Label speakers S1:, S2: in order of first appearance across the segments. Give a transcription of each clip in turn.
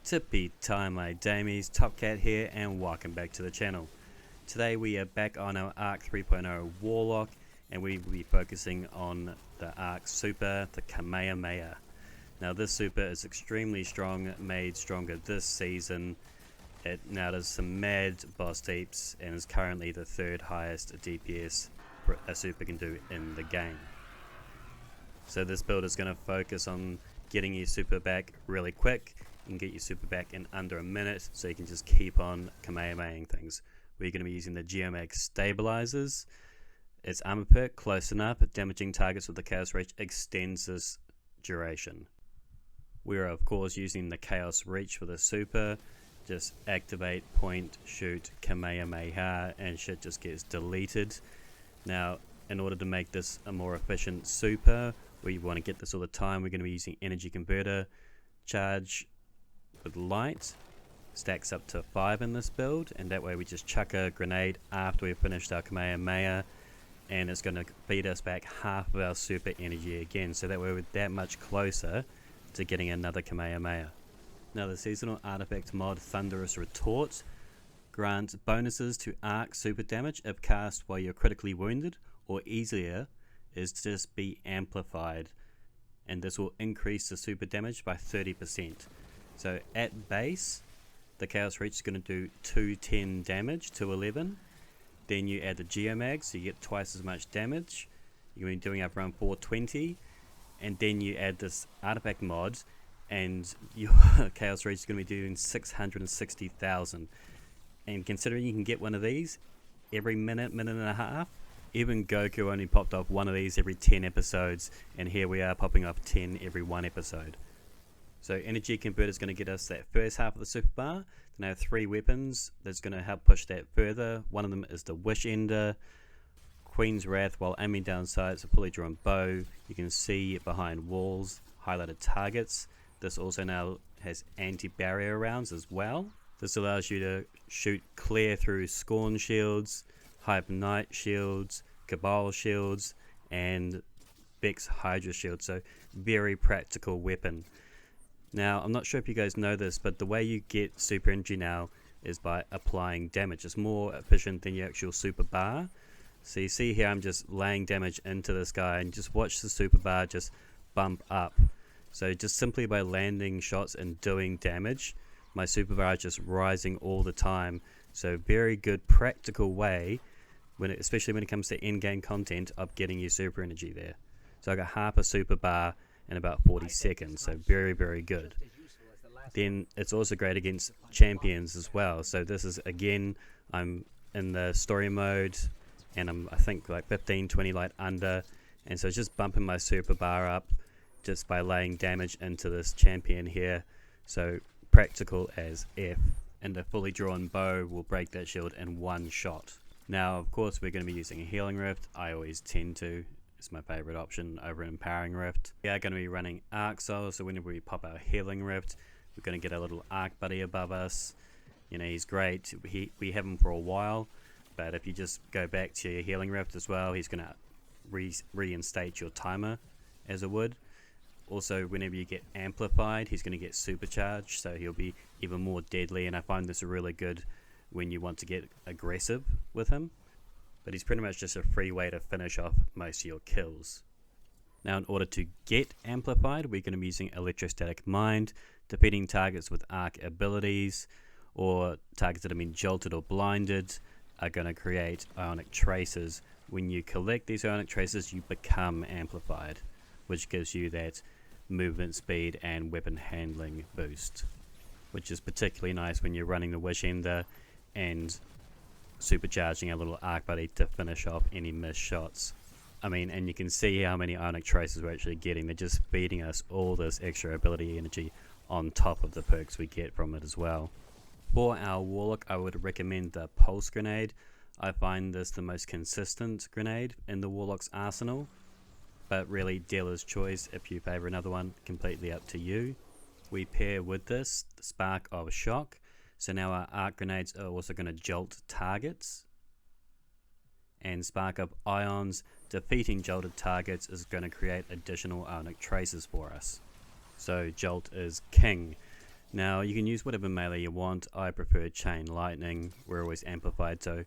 S1: Tippy time, my damies, Top Cat here, and welcome back to the channel. Today we are back on our Arc 3.0 Warlock, and we will be focusing on the Arc Super, the Kamehameha. Now this super is extremely strong, made stronger this season. It now does some mad boss deeps, and is currently the third highest DPS a super can do in the game. So this build is going to focus on getting your super back really quick. You can get your super back in under a minute, so you can just keep on Kamehamehaing things. We're going to be using the Geomags stabilizers. Its armor perk, close enough, damaging targets with the Chaos Reach extends this duration. We are of course using the Chaos Reach for the super. Just activate, point, shoot, Kamehameha, and shit just gets deleted. Now, in order to make this a more efficient super, we want to get this all the time. We're going to be using energy converter. Charge with light stacks up to 5 in this build, and that way we just chuck a grenade after we've finished our Kamehameha, and it's going to feed us back half of our super energy again, so that way we're that much closer to getting another Kamehameha. Now the seasonal artifact mod Thunderous Retort grants bonuses to arc super damage if cast while you're critically wounded, or easier is to just be amplified, and this will increase the super damage by 30%. So at base, the Chaos Reach is going to do 210 damage to 11. Then you add the Geomags, so you get twice as much damage. You're going to be doing up around 420. And then you add this artifact mod, and your Chaos Reach is going to be doing 660,000. And considering you can get one of these every minute and a half, even Goku only popped off one of these every 10 episodes, and here we are popping off 10 every 1 episode. So energy converter is going to get us that first half of the super bar. Then I have 3 weapons that's going to help push that further. One of them is the Wish Ender, Queen's Wrath. While aiming down sights, a fully drawn bow. You can see behind walls, highlighted targets. This also now has anti-barrier rounds as well. This allows you to shoot clear through Scorn shields, Hype Knight shields, Cabal shields, and Vex Hydra shields. So very practical weapon. Now, I'm not sure if you guys know this, but the way you get super energy now is by applying damage. It's more efficient than your actual super bar. So you see here I'm just laying damage into this guy, and just watch the super bar just bump up. So just simply by landing shots and doing damage, my super bar is just rising all the time. So very good practical way, especially when it comes to in-game content, of getting your super energy there. So I got half a super bar in about 40 seconds, so very, very good. Then it's also great against champions as well. So this is, again, I'm in the story mode, and I'm, I think, like 15-20 light under, and so it's just bumping my super bar up just by laying damage into this champion here. So practical as F, and a fully drawn bow will break that shield in one shot. Now of course we're going to be using a healing rift. I always tend to. It's my favorite option over an empowering rift. We are going to be running arc souls, so whenever we pop our healing rift, we're going to get a little arc buddy above us. You know, he's great. We have him for a while, but if you just go back to your healing rift as well, he's going to reinstate your timer as it would. Also, whenever you get amplified, he's going to get supercharged, so he'll be even more deadly, and I find this really good when you want to get aggressive with him. But he's pretty much just a free way to finish off most of your kills. Now, in order to get amplified, we're going to be using Electrostatic Mind, defeating targets with arc abilities, or targets that have been jolted or blinded are going to create ionic traces. When you collect these ionic traces, you become amplified, which gives you that movement speed and weapon handling boost, which is particularly nice when you're running the Wish Ender and supercharging a little arc buddy to finish off any missed shots. I mean, and you can see how many ionic traces we're actually getting. They're just feeding us all this extra ability energy on top of the perks we get from it as well. For our Warlock, I would recommend the Pulse Grenade. I find this the most consistent grenade in the Warlock's arsenal, but really dealer's choice. If you favor another one, completely up to you. We pair with this the Spark of Shock. So now our arc grenades are also going to jolt targets, and Spark of Ions, defeating jolted targets is going to create additional ionic traces for us. So Jolt is king. Now you can use whatever melee you want. I prefer chain lightning. We're always amplified, so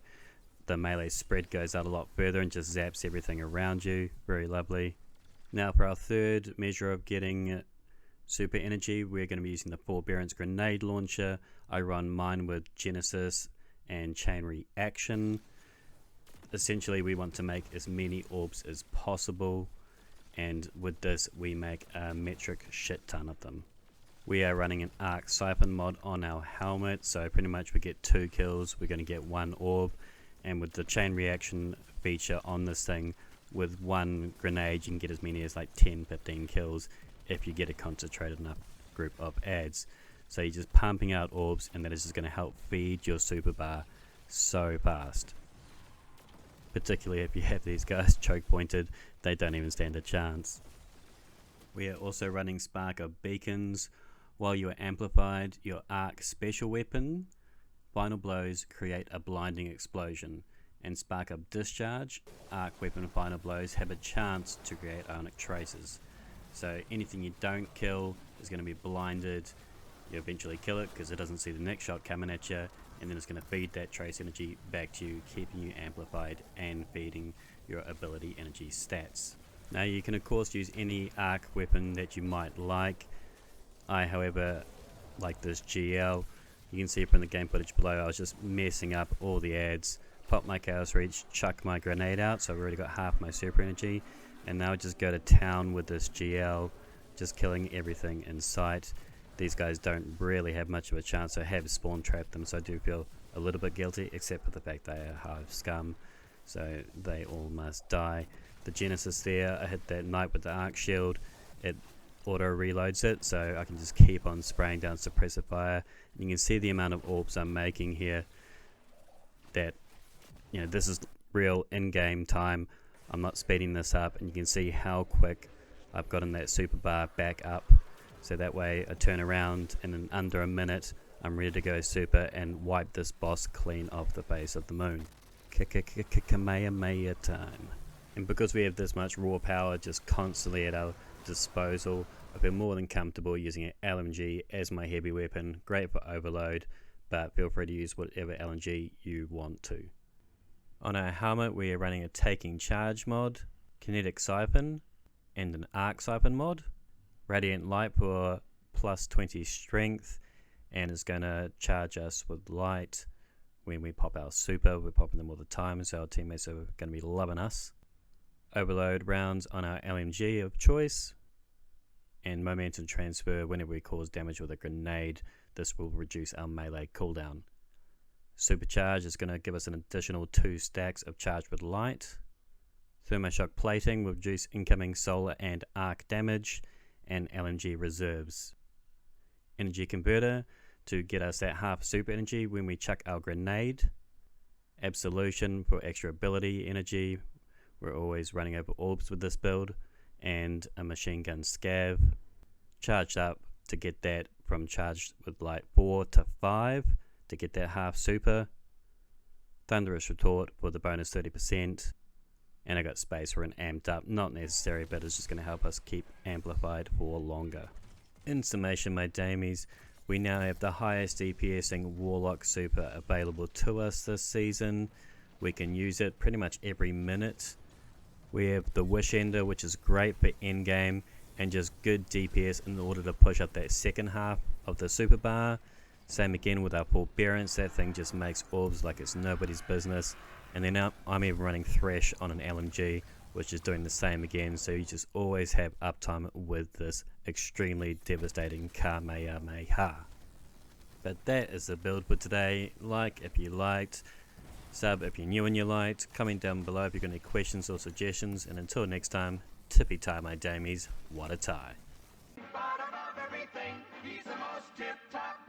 S1: the melee spread goes out a lot further and just zaps everything around you. Very lovely. Now for our third measure of getting super energy, we're going to be using the Forbearance Grenade Launcher. I run mine with Genesis and Chain Reaction. Essentially we want to make as many orbs as possible, and with this we make a metric shit ton of them. We are running an Arc Siphon mod on our helmet, so pretty much we get 2 kills, we're going to get 1 orb, and with the chain reaction feature on this thing, with 1 grenade you can get as many as like 10-15 kills if you get a concentrated enough group of ads. So you're just pumping out orbs, and that is just going to help feed your super bar so fast. Particularly if you have these guys choke pointed, they don't even stand a chance. We are also running Spark of Beacons. While you are amplified, your Arc special weapon, Final Blows, create a blinding explosion, and Spark of Discharge, Arc weapon Final Blows have a chance to create ionic traces. So anything you don't kill is going to be blinded. You eventually kill it because it doesn't see the next shot coming at you, and then it's going to feed that trace energy back to you, keeping you amplified and feeding your ability energy stats. Now you can of course use any arc weapon that you might like. I however like this GL. You can see from the game footage below I was just messing up all the ads. Pop my Chaos Reach, chuck my grenade out, so I've already got half my super energy, and now I just go to town with this GL, just killing everything in sight. These guys don't really have much of a chance. I have spawn trapped them, so I do feel a little bit guilty, except for the fact they are hive scum, so they all must die. The Genesis there, I hit that knight with the arc shield, it auto reloads it, so I can just keep on spraying down suppressor fire. And you can see the amount of orbs I'm making here, that, you know, this is real in-game time. I'm not speeding this up, and you can see how quick I've gotten that super bar back up. So that way I turn around and in under a minute I'm ready to go super and wipe this boss clean off the face of the moon. Kamehameha time. And because we have this much raw power just constantly at our disposal, I feel more than comfortable using an LMG as my heavy weapon. Great for overload, but feel free to use whatever LMG you want to. On our helmet we are running a Taking Charge mod, Kinetic Siphon, and an Arc Siphon mod. Radiant Light for plus 20 strength, and it's going to charge us with light when we pop our super. We're popping them all the time, so our teammates are going to be loving us. Overload rounds on our LMG of choice, and momentum transfer whenever we cause damage with a grenade. This will reduce our melee cooldown. Supercharge is going to give us an additional 2 stacks of charge with light. Thermoshock plating will reduce incoming solar and arc damage, and LMG reserves. Energy converter to get us that half super energy when we chuck our grenade. Absolution for extra ability energy. We're always running over orbs with this build. And a machine gun scav. Charged up to get that from charged with light 4 to 5 to get that half super. Thunderous retort for the bonus 30%. And I got space for an amped up, not necessary, but it's just going to help us keep amplified for longer. In summation, my damies, we now have the highest DPSing Warlock super available to us this season. We can use it pretty much every minute. We have the Wish Ender, which is great for endgame and just good DPS in order to push up that second half of the super bar. Same again with our Forbearance, that thing just makes orbs like it's nobody's business. And then I'm even running Thresh on an LMG, which is doing the same again, so you just always have uptime with this extremely devastating Kamehameha. But that is the build for today. Like if you liked, sub if you're new and you liked, comment down below if you've got any questions or suggestions, and until next time, tippy tie my damies, what a tie. Bottom of everything, he's the most tip-top.